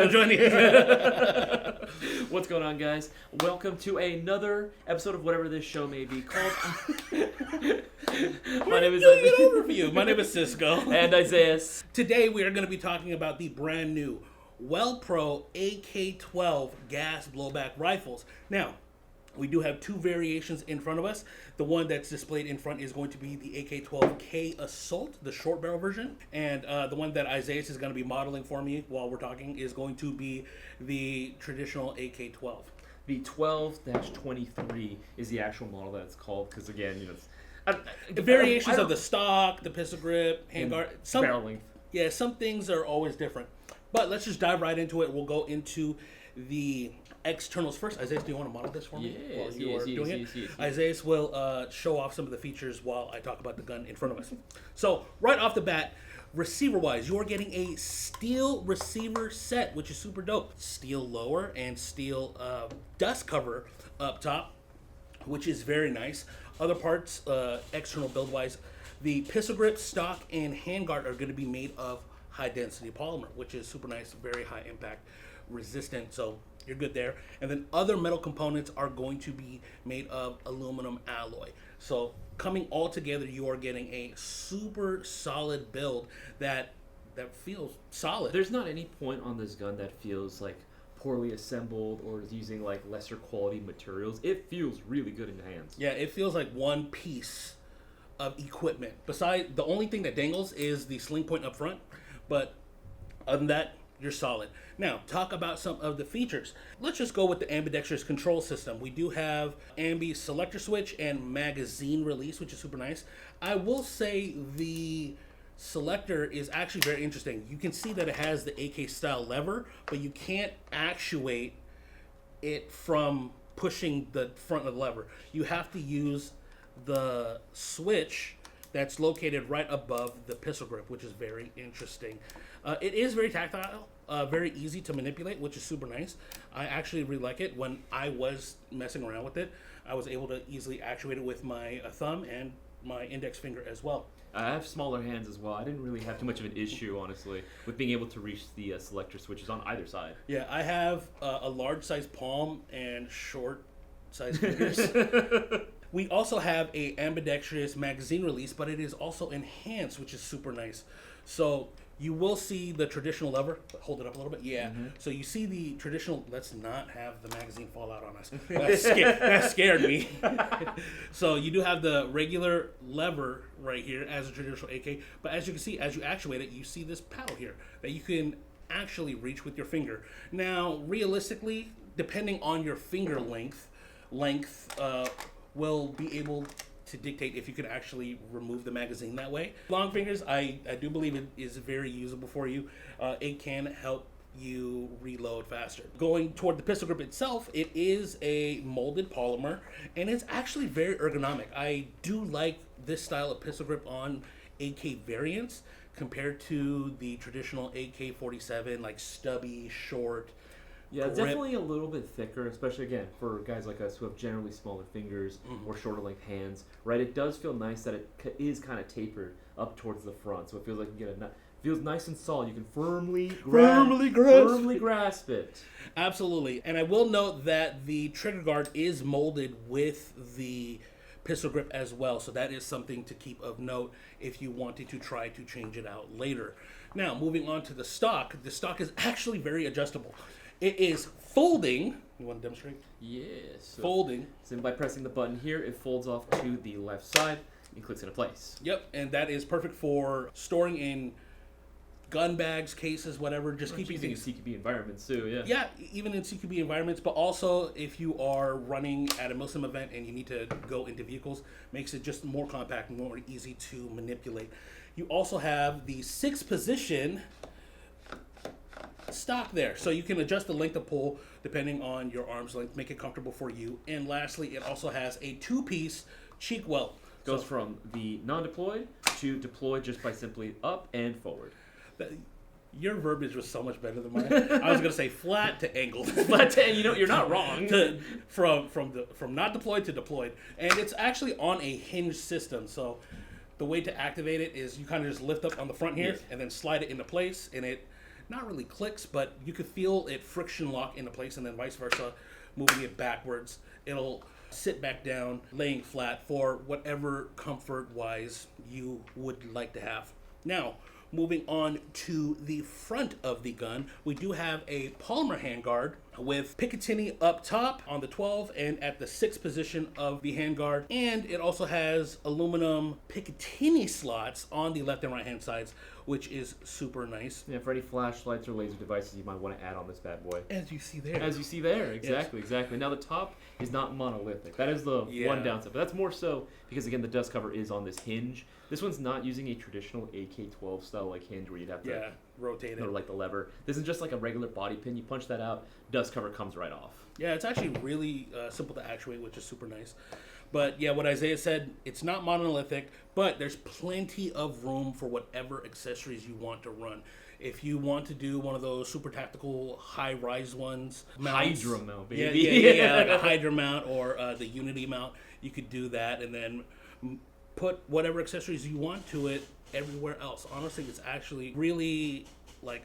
I'm joining you. What's going on, guys? Welcome to another episode of whatever this show may be called. My name is an overview. My name is Cisco. And Isaias. Today we are going to be talking about the brand new WellPro AK-12 gas blowback rifles. Now, we do have two variations in front of us. The one that's displayed in front is going to be the AK-12K Assault, the short barrel version. And the one that Isaias is going to be modeling for me while we're talking is going to be the traditional AK-12. The 12-23 is the actual model that it's called, because again, the variations of the stock, the pistol grip, handguard, barrel length. Yeah, some things are always different. But let's just dive right into it. We'll go into the externals first. Isaias, do you want to model this for me while you are doing it? Yes. Isaias will show off some of the features while I talk about the gun in front of us. So, right off the bat, receiver-wise, you're getting a steel receiver set, which is super dope. Steel lower and steel dust cover up top, which is very nice. Other parts, external build-wise, the pistol grip, stock, and handguard are going to be made of high-density polymer, which is super nice, very high impact resistant, so you're good there. And then other metal components are going to be made of aluminum alloy. So coming all together, you are getting a super solid build that feels solid. There's not any point on this gun that feels like poorly assembled or is using like lesser quality materials. It feels really good in the hands. Yeah, it feels like one piece of equipment. Besides, the only thing that dangles is the sling point up front, but other than that, you're solid. Now, talk about some of the features. Let's just go with the ambidextrous control system. We do have ambi selector switch and magazine release, which is super nice. I will say the selector is actually very interesting. You can see that it has the AK style lever, but you can't actuate it from pushing the front of the lever. You have to use the switch that's located right above the pistol grip, which is very interesting. It is very tactile, very easy to manipulate, which is super nice. I actually really like it. When I was messing around with it, I was able to easily actuate it with my thumb and my index finger as well. I have smaller hands as well. I didn't really have too much of an issue, honestly, with being able to reach the selector switches on either side. Yeah, I have a large size palm and short size fingers. We also have a ambidextrous magazine release, but it is also enhanced, which is super nice. So you will see the traditional lever. Hold it up a little bit. Yeah. Mm-hmm. So you see the traditional. Let's not have the magazine fall out on us. That scared me. So you do have the regular lever right here as a traditional AK. But as you can see, as you actuate it, you see this paddle here that you can actually reach with your finger. Now, realistically, depending on your finger length, will be able to dictate if you can actually remove the magazine that way. Long fingers, I do believe it is very usable for you. It can help you reload faster. Going toward the pistol grip itself, it is a molded polymer, and it's actually very ergonomic. I do like this style of pistol grip on AK variants compared to the traditional AK-47, like stubby, short, yeah, it's definitely a little bit thicker, especially, again, for guys like us who have generally smaller fingers or shorter length hands, right? It does feel nice that it is kind of tapered up towards the front, so it feels like you get feels nice and solid. You can firmly grasp it. Absolutely. And I will note that the trigger guard is molded with the pistol grip as well, so that is something to keep of note if you wanted to try to change it out later. Now, moving on to the stock is actually very adjustable. It is folding. You want to demonstrate? Yes. So folding. So by pressing the button here, it folds off to the left side and clicks into place. Yep, and that is perfect for storing in gun bags, cases, whatever. Just keeping things in CQB environments too. Yeah. Yeah, even in CQB environments, but also if you are running at a Muslim event and you need to go into vehicles, makes it just more compact, more easy to manipulate. You also have the 6th position stock there, so you can adjust the length of pull depending on your arm's length, make it comfortable for you. And lastly, it also has a 2-piece cheek welt. Goes from the non-deployed to deployed just by simply up and forward. Your verbiage was so much better than mine. I was going to say flat to angled. Flat to, you're not wrong. From not deployed to deployed. And it's actually on a hinge system, so the way to activate it is you kind of just lift up on the front here and then slide it into place, and it not really clicks, but you could feel it friction lock into place, and then vice versa, moving it backwards. It'll sit back down, laying flat for whatever comfort-wise you would like to have. Now, moving on to the front of the gun, we do have a polymer handguard with Picatinny up top on the 12 and at the 6th position of the handguard. And it also has aluminum Picatinny slots on the left and right hand sides, which is super nice. Yeah, for any flashlights or laser devices you might want to add on this bad boy. As you see there. As you see there, exactly, exactly. Now the top is not monolithic. That is the one downside, but that's more so because again the dust cover is on this hinge. This one's not using a traditional AK-12 style like hinge where you'd have to rotate it. Or like the lever. This is just like a regular body pin. You punch that out, dust cover comes right off. Yeah, it's actually really simple to actuate, which is super nice. But yeah, what Isaiah said, it's not monolithic, but there's plenty of room for whatever accessories you want to run. If you want to do one of those super tactical high-rise ones, mounts, Hydra mount, baby. Yeah, like a Hydra mount or the Unity mount, you could do that and then put whatever accessories you want to it everywhere else. Honestly, it's actually really like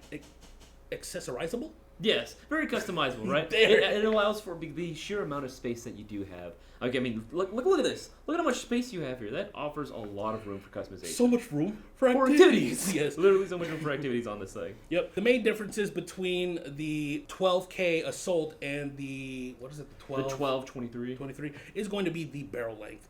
accessorizable. Yes, very customizable, right? It allows for the sheer amount of space that you do have. Okay, I mean, look at this. Look at how much space you have here. That offers a lot of room for customization. So much room for activities. Yes, literally so much room for activities on this thing. Yep. The main differences between the 12K Assault and the, what is it, the 12-23 23 is going to be the barrel length.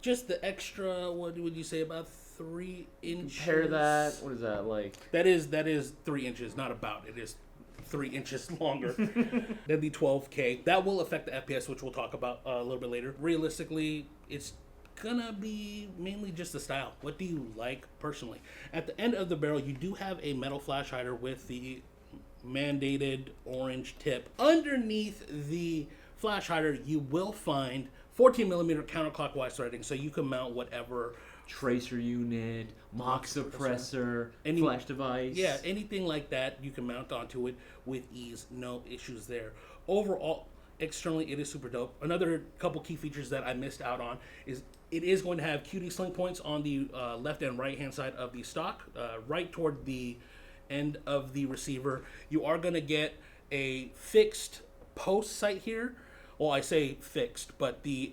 Just the extra, what would you say, about 3 inches? Compare that, what is that, like? That is 3 inches, not about. It is 3 inches longer than the 12K. That will affect the FPS, which we'll talk about a little bit later. Realistically, it's gonna be mainly just the style. What do you like personally? At the end of the barrel, you do have a metal flash hider with the mandated orange tip. Underneath the flash hider, you will find 14 millimeter counterclockwise threading, so you can mount whatever tracer unit, mock suppressor, any flash device. Yeah, anything like that you can mount onto it with ease. No issues there. Overall, externally, it is super dope. Another couple key features that I missed out on is it is going to have QD sling points on the left and right hand side of the stock, right toward the end of the receiver. You are going to get a fixed post sight here. Well, I say fixed, but the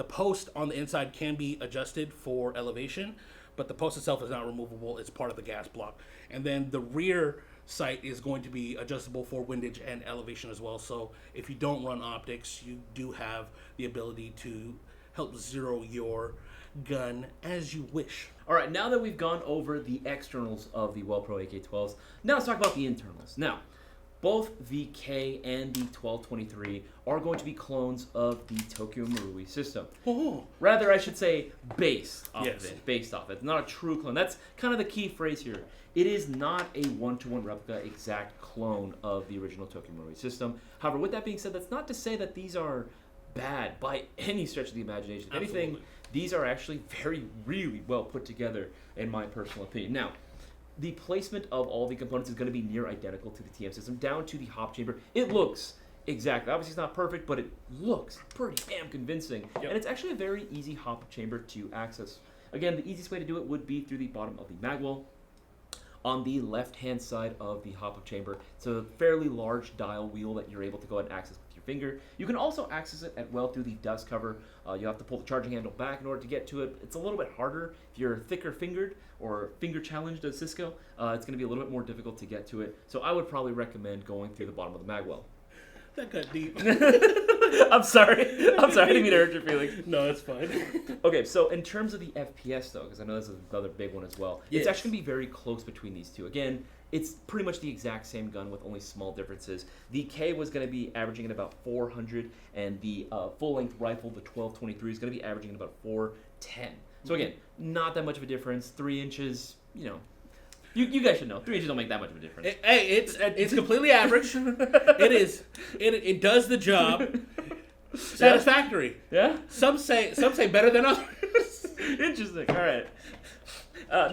post on the inside can be adjusted for elevation, but the post itself is not removable. It's part of the gas block. And then the rear sight is going to be adjustable for windage and elevation as well. So if you don't run optics, you do have the ability to help zero your gun as you wish. All right, now that we've gone over the externals of the WellPro AK-12s, now let's talk about the internals. Now, both the K and the 1223 are going to be clones of the Tokyo Marui system. Oh. Rather, I should say, based off Yes. of it. Based off it. It's not a true clone. That's kind of the key phrase here. It is not a one-to-one replica exact clone of the original Tokyo Marui system. However, with that being said, that's not to say that these are bad by any stretch of the imagination. If anything, these are actually really well put together, in my personal opinion. Now, the placement of all the components is going to be near identical to the TM system, down to the hop chamber. It looks exactly. Obviously, it's not perfect, but it looks pretty damn convincing. Yep. And it's actually a very easy hop chamber to access. Again, the easiest way to do it would be through the bottom of the magwell. On the left-hand side of the hop-up chamber, it's a fairly large dial wheel that you're able to go ahead and access with your finger. You can also access it through the dust cover. You have to pull the charging handle back in order to get to it. It's a little bit harder if you're thicker-fingered or finger-challenged as Cisco. It's going to be a little bit more difficult to get to it. So I would probably recommend going through the bottom of the magwell. That got deep. I'm sorry. I didn't mean to hurt your feelings. No, it's fine. Okay, so in terms of the FPS, though, because I know this is another big one as well, It's actually going to be very close between these two. Again, it's pretty much the exact same gun with only small differences. The K was going to be averaging at about 400, and the full-length rifle, the 1223, is going to be averaging at about 410. So again, not that much of a difference. 3 inches, you know. You guys should know. 3 inches don't make that much of a difference. It's completely average. It is. It does the job. Satisfactory. Yeah. Some say better than others. Interesting. All right.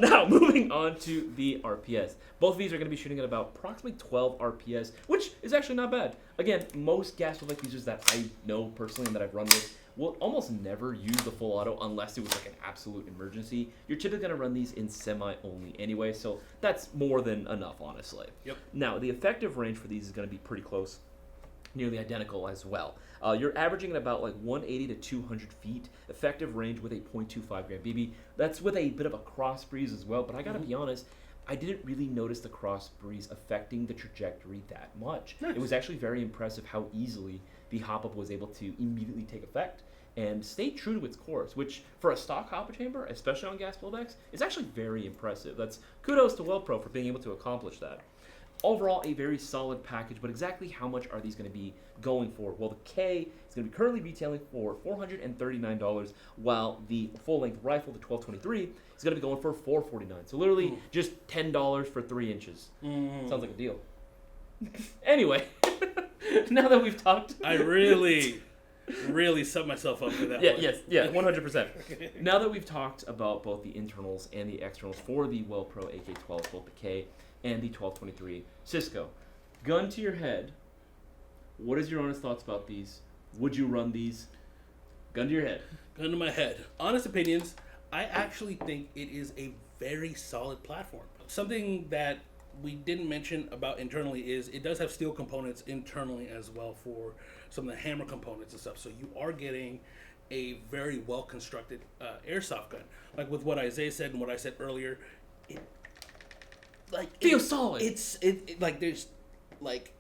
Now moving on to the RPS. Both of these are going to be shooting at about approximately 12 RPS, which is actually not bad. Again, most gas reflect users that I know personally and that I've run with will almost never use the full auto unless it was like an absolute emergency. You're typically going to run these in semi only anyway, so that's more than enough, honestly. Yep. Now, the effective range for these is going to be pretty close, nearly identical as well. You're averaging at about like 180 to 200 feet, effective range with a .25 gram BB. That's with a bit of a cross breeze as well, but I gotta be honest, I didn't really notice the cross breeze affecting the trajectory that much. Nice. It was actually very impressive how easily the hop-up was able to immediately take effect and stay true to its course, which for a stock hop-up chamber, especially on gas blowbacks, is actually very impressive. That's kudos to WellPro for being able to accomplish that. Overall, a very solid package, but exactly how much are these going to be going for? Well, the K is going to be currently retailing for $439, while the full-length rifle, the 1223, is going to be going for $449. So literally just $10 for 3 inches. Sounds like a deal. Anyway, now that we've talked... I really set myself up for that one. Yes, 100%. Now that we've talked about both the internals and the externals for the WellPro AK-12, both the K and the 1223 Cisco, gun to your head, what is your honest thoughts about these? Would you run these? Gun to your head. Gun to my head. Honest opinions, I actually think it is a very solid platform. Something that we didn't mention about internally is it does have steel components internally as well for some of the hammer components and stuff. So you are getting a very well constructed airsoft gun. Like with what Isaiah said and what I said earlier, Feels solid. It like there's like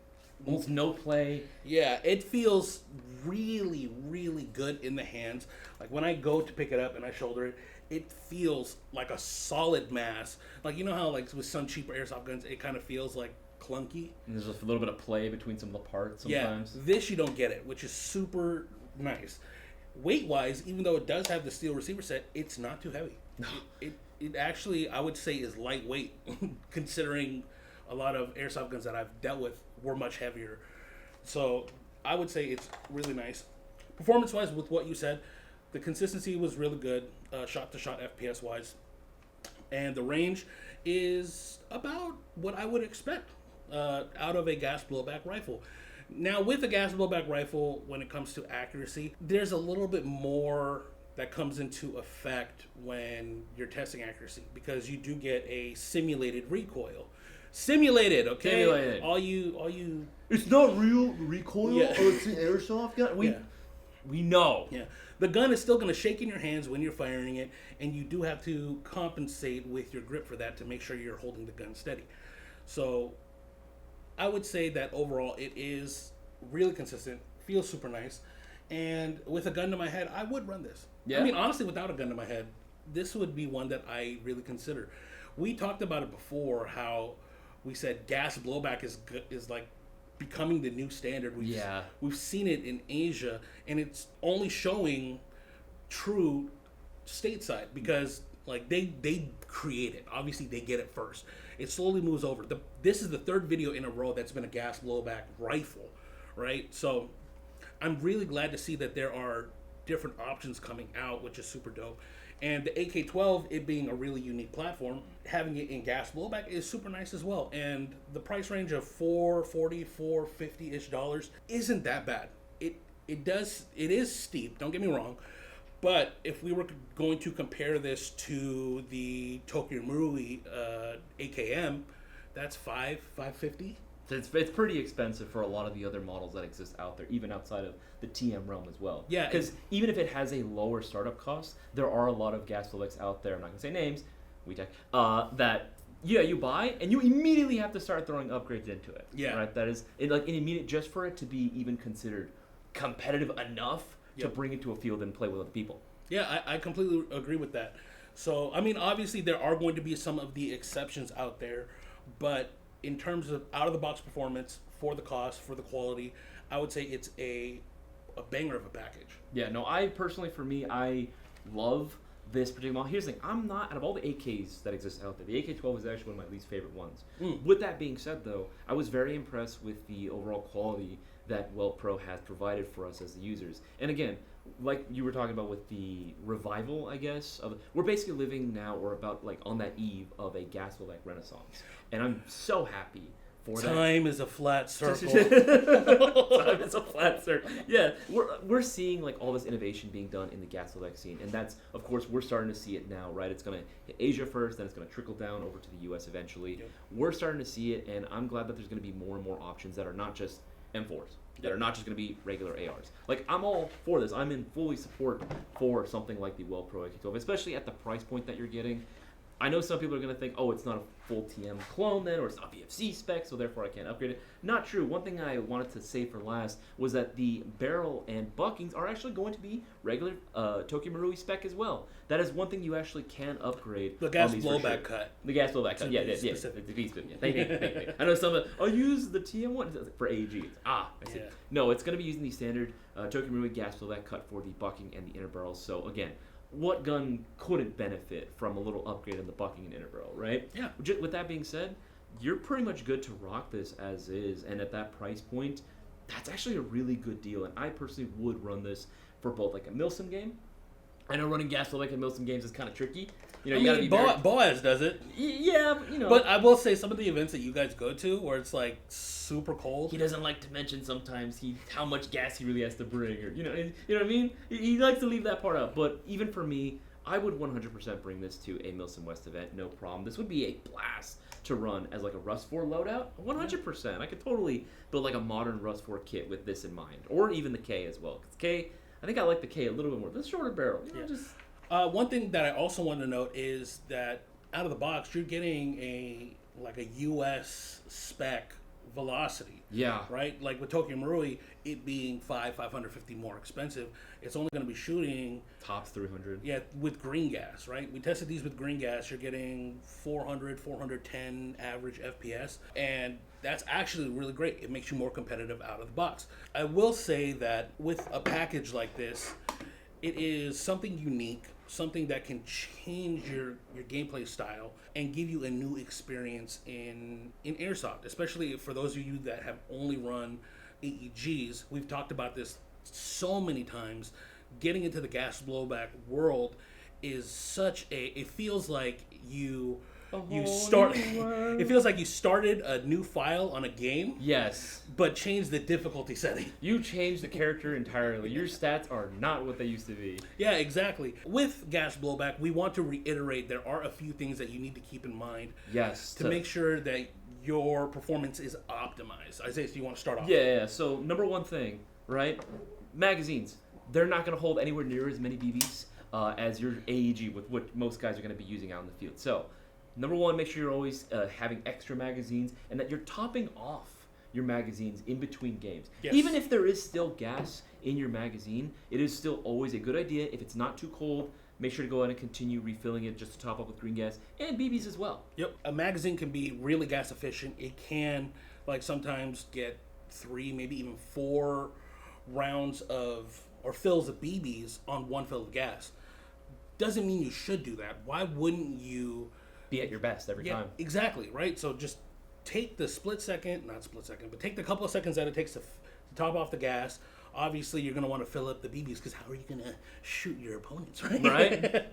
almost no play. Yeah, it feels really, really good in the hands. Like when I go to pick it up and I shoulder it, it feels like a solid mass. Like you know how like with some cheaper airsoft guns, it kind of feels like clunky. And there's a little bit of play between some of the parts sometimes. Yeah, this you don't get it, which is super nice. Weight-wise, even though it does have the steel receiver set, it's not too heavy. It actually, I would say, is lightweight, considering a lot of airsoft guns that I've dealt with were much heavier. So I would say it's really nice. Performance-wise, with what you said, the consistency was really good, shot-to-shot FPS-wise. And the range is about what I would expect out of a gas blowback rifle. Now, with a gas blowback rifle, when it comes to accuracy, there's a little bit more that comes into effect when you're testing accuracy because you do get a simulated recoil. Simulated, okay? Simulated. All you. It's not real recoil. Yeah. Oh, it's an airsoft gun. We know. Yeah. The gun is still going to shake in your hands when you're firing it, and you do have to compensate with your grip for that to make sure you're holding the gun steady. So I would say that overall it is really consistent, feels super nice, and with a gun to my head, I would run this. Yeah. I mean, honestly, without a gun to my head, this would be one that I really consider. We talked about it before, how we said gas blowback is like becoming the new standard. We've seen it in Asia, and it's only showing true stateside because like they create it. Obviously, they get it first. It slowly moves over. This is the third video in a row that's been a gas blowback rifle, right? So I'm really glad to see that there are different options coming out, which is super dope. And the AK-12, it being a really unique platform, having it in gas blowback is super nice as well. And the price range of $440, $450-ish isn't that bad. It is steep, don't get me wrong. But if we were going to compare this to the Tokyo Marui AKM, that's $550. It's pretty expensive for a lot of the other models that exist out there, even outside of the TM realm as well. Yeah. Because even if it has a lower startup cost, there are a lot of gas blowbacks out there, I'm not going to say names, that you buy, and you immediately have to start throwing upgrades into it. Yeah. Right? That is, an immediate, just for it to be even considered competitive enough to bring it to a field and play with other people. Yeah, I completely agree with that. So, I mean, obviously there are going to be some of the exceptions out there, but in terms of out-of-the-box performance, for the cost, for the quality, I would say it's a banger of a package. Yeah, no, I personally, for me, I love this particular model. Here's the thing, I'm not, out of all the AKs that exist out there, the AK-12 is actually one of my least favorite ones. With that being said, though, I was very impressed with the overall quality that WellPro has provided for us as the users. And again, like you were talking about with the revival, I guess, we're basically living now, or about like on that eve of a gas blowback renaissance. And I'm so happy for that. Time is a flat circle. Time is a flat circle. Yeah, we're seeing like all this innovation being done in the gas blowback scene, and that's, of course, we're starting to see it now, right? It's going to hit Asia first, then it's going to trickle down over to the U.S. eventually. Yep. We're starting to see it, and I'm glad that there's going to be more and more options that are not just M4s. That are not just going to be regular ARs. Like, I'm all for this. I'm in fully support for something like the WellPro AK-12, especially at the price point that you're getting. I know some people are going to think, oh, it's not a full TM clone then, or it's not VFC spec, so therefore I can't upgrade it. Not true. One thing I wanted to say for last was that the barrel and buckings are actually going to be regular Tokyo Marui spec as well. That is one thing you actually can upgrade. The gas blowback cut. The gas blowback cut. Yeah. The V spin. Yeah. Thank you. I know some. I'll use the TM one for AG. I see. Yeah. No, it's going to be using the standard Tokyo Marui gas blowback cut for the bucking and the inner barrels. So again, what gun couldn't benefit from a little upgrade in the bucking and inner barrel, right? Yeah. With that being said, you're pretty much good to rock this as is, and at that price point, that's actually a really good deal. And I personally would run this for both like a Milsim game. I know running gas blowback in Milsim games is kind of tricky. You know, Boaz does it. Yeah, you know. But I will say some of the events that you guys go to where it's like super cold. He doesn't like to mention sometimes how much gas he really has to bring, or you know what I mean. He likes to leave that part out. But even for me, I would 100% bring this to a Milsim West event, no problem. This would be a blast to run as like a Rust 4 loadout. 100%. I could totally build like a modern Rust 4 kit with this in mind, or even the K as well. Because K, I think I like the K a little bit more. The shorter barrel, you know, just. One thing that I also want to note is that out of the box, you're getting a US spec velocity. Yeah. Right? Like with Tokyo Marui, it being $550 more expensive, it's only going to be shooting tops 300. Yeah, with green gas, right? We tested these with green gas. You're getting 410 average FPS, and that's actually really great. It makes you more competitive out of the box. I will say that with a package like this, it is something unique, something that can change your gameplay style and give you a new experience in Airsoft, especially for those of you that have only run AEGs. We've talked about this so many times. Getting into the gas blowback world is such it feels like it feels like you started a new file on a game. Yes. But changed the difficulty setting. You changed the character entirely. Your stats are not what they used to be. Yeah, exactly. With gas blowback, we want to reiterate there are a few things that you need to keep in mind. Yes. To make sure that your performance is optimized. Isaiah, do you want to start off? Yeah. So number one thing, right? Magazines. They're not going to hold anywhere near as many BBs as your AEG with what most guys are going to be using out in the field. So number one, make sure you're always having extra magazines and that you're topping off your magazines in between games. Yes. Even if there is still gas in your magazine, it is still always a good idea. If it's not too cold, make sure to go ahead and continue refilling it just to top up with green gas and BBs as well. Yep. A magazine can be really gas efficient. It can sometimes get 3, maybe even 4 rounds or fills of BBs on one fill of gas. Doesn't mean you should do that. Why wouldn't you be at your best every time? Exactly, right? So just take the but take the couple of seconds that it takes to top off the gas. Obviously, you're going to want to fill up the BBs because how are you going to shoot your opponents, right? Right.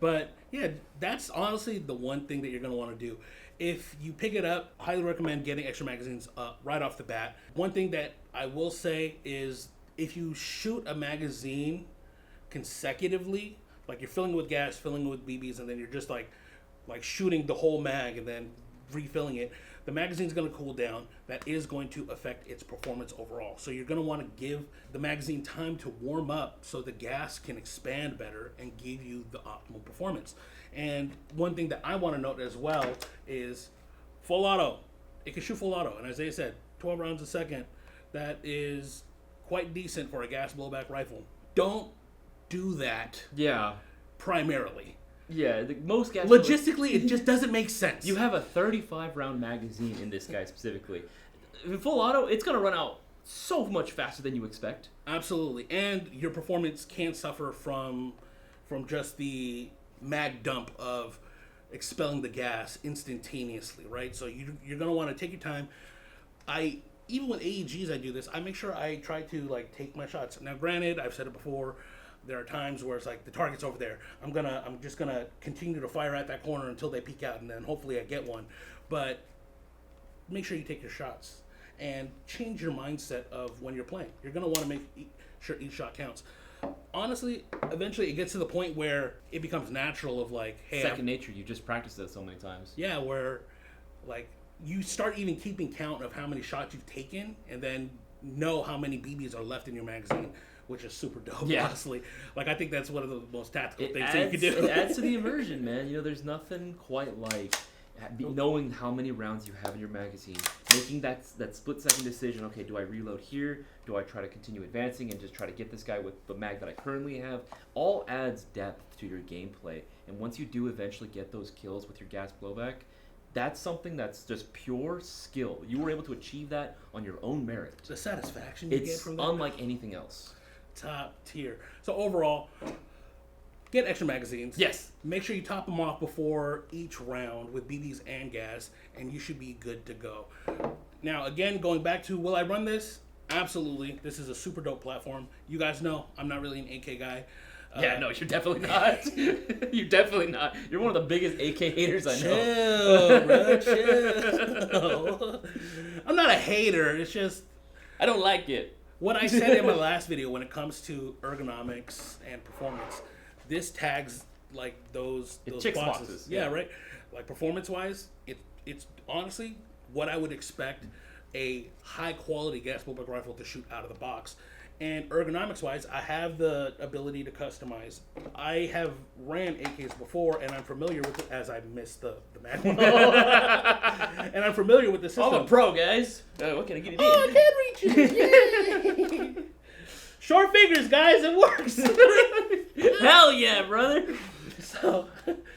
But yeah, that's honestly the one thing that you're going to want to do. If you pick it up, highly recommend getting extra magazines right off the bat. One thing that I will say is if you shoot a magazine consecutively, like you're filling it with gas, filling it with BBs, and then you're just like shooting the whole mag and then refilling it, the magazine's going to cool down. That is going to affect its performance overall. So you're going to want to give the magazine time to warm up so the gas can expand better and give you the optimal performance. And one thing that I want to note as well is full auto. It can shoot full auto. And as Isaiah said, 12 rounds a second. That is quite decent for a gas blowback rifle. Don't do that. Yeah. Primarily. Yeah, most gas. Logistically, it just doesn't make sense. You have a 35-round magazine in this guy specifically. In full auto, it's going to run out so much faster than you expect. Absolutely, and your performance can't suffer from just the mag dump of expelling the gas instantaneously, right? So you're going to want to take your time. Even with AEGs, I do this. I make sure I try to take my shots. Now, granted, I've said it before. There are times where it's like the target's over there. I'm just gonna continue to fire at that corner until they peek out, and then hopefully I get one. But make sure you take your shots and change your mindset of when you're playing. You're gonna want to make sure each shot counts. Honestly, eventually it gets to the point where it becomes natural of like, hey, second nature. You just practiced it so many times. yeah, where like you start even keeping count of how many shots you've taken, and then know how many BBs are left in your magazine, which is super dope. Yeah. Honestly, like I think that's one of the most tactical things Adds, that you can do. It adds to the immersion, man. You know, there's nothing quite like knowing how many rounds you have in your magazine, making that split-second decision. Okay, do I reload here? Do I try to continue advancing and just try to get this guy with the mag that I currently have? All adds depth to your gameplay. And once you do eventually get those kills with your gas blowback, that's something that's just pure skill. You were able to achieve that on your own merit. The satisfaction you get It's from that, unlike anything else. top tier. So overall, get extra magazines. Yes. Make sure you top them off before each round with BBs and gas, and you should be good to go. Now, again, going back to will I run this? Absolutely. This is a super dope platform. You guys know I'm not really an AK guy. Yeah, no, you're definitely not. You're definitely not. You're one of the biggest AK haters I Chill, know. bro, chill. I'm not a hater. It's just I don't like it. what I said in my last video when it comes to ergonomics and performance. This tags like those checks boxes. boxes, Yeah, yeah. right. Like performance wise, it's honestly what I would expect a high quality gas blowback rifle to shoot out of the box. And ergonomics wise, I have the ability to customize. I have ran AKs before, and I'm familiar with it as I missed the manual. And I'm familiar with the system. I'm a pro, guys. What can I get it in? Oh, I can reach it. Yay. Short fingers, guys. It works. Hell yeah, brother. So,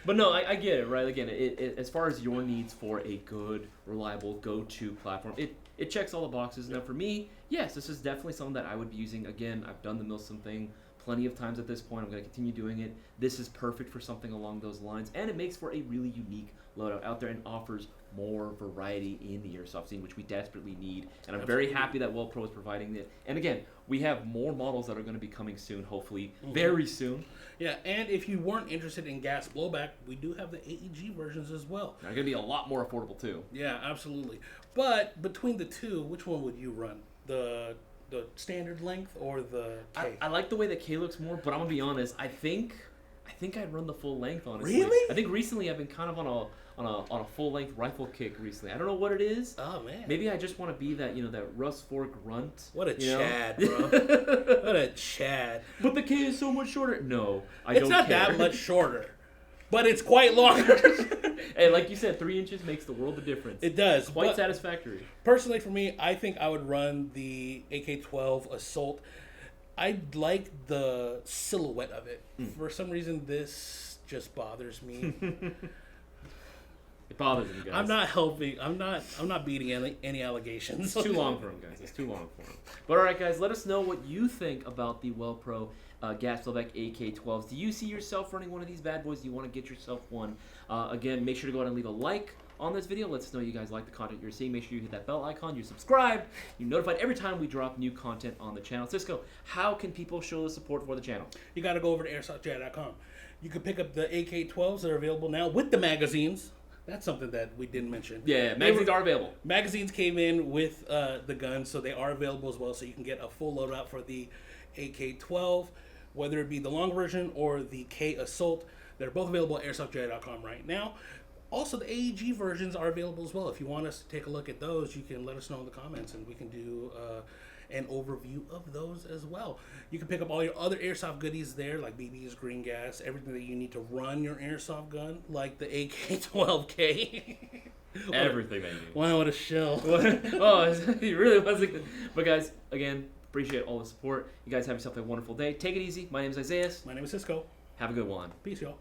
But no, I get it, right? Again, it as far as your needs for a good, reliable, go-to platform, it checks all the boxes. Now, for me, yes, this is definitely something that I would be using. Again, I've done the Milsim thing plenty of times at this point. I'm going to continue doing it. This is perfect for something along those lines, and it makes for a really unique loadout out there and offers more variety in the airsoft scene, which we desperately need. And I'm very happy that WellPro is providing it. And again, we have more models that are going to be coming soon, hopefully, very soon. yeah, and if you weren't interested in gas blowback, we do have the AEG versions as well. They're going to be a lot more affordable, too. Yeah, absolutely. But between the two, which one would you run? The standard length or the K? I like the way the K looks more, but I'm gonna be honest. I think I'd run the full length. Honestly, Really? I think recently I've been kind of on a full length rifle kick recently. I don't know what it is. Oh man, Maybe I just want to be that that Russ 4 grunt. what a you know? Chad, bro! What a Chad! But the K is so much shorter. No, I It's don't not care. that much shorter, but it's quite longer. Hey, like you said, 3 inches makes the world of difference. It does. Quite but satisfactory. personally, for me, I think I would run the AK-12 Assault. I like the silhouette of it. For some reason, this just bothers me. It bothers me, guys. I'm not helping. I'm not beating any allegations. It's too long for him, guys. It's too long for him. But all right, guys, let us know what you think about the WellPro gas blowback AK-12s. Do you see yourself running one of these bad boys? Do you want to get yourself one? Again, make sure to go ahead and leave a like on this video. Let us know you guys like the content you're seeing. Make sure you hit that bell icon. You're subscribed. You're notified every time we drop new content on the channel. Cisco, how can people show the support for the channel? You got to go over to airsoftjad.com. You can pick up the AK-12s that are available now with the magazines. That's something that we didn't mention. Yeah, magazines are available. Magazines came in with the guns, so they are available as well. So you can get a full loadout for the AK-12, whether it be the long version or the K Assault. They're both available at airsoftjad.com right now. Also, the AEG versions are available as well. If you want us to take a look at those, you can let us know in the comments, and we can do an overview of those as well. You can pick up all your other airsoft goodies there, like BBs, green gas, everything that you need to run your airsoft gun, like the AK-12K. Everything that you need. Wow, what a shell. Oh, he really was. But guys, again, appreciate all the support. You guys have yourself a wonderful day. Take it easy. My name is Isaias. My name is Cisco. Have a good one. Peace, y'all.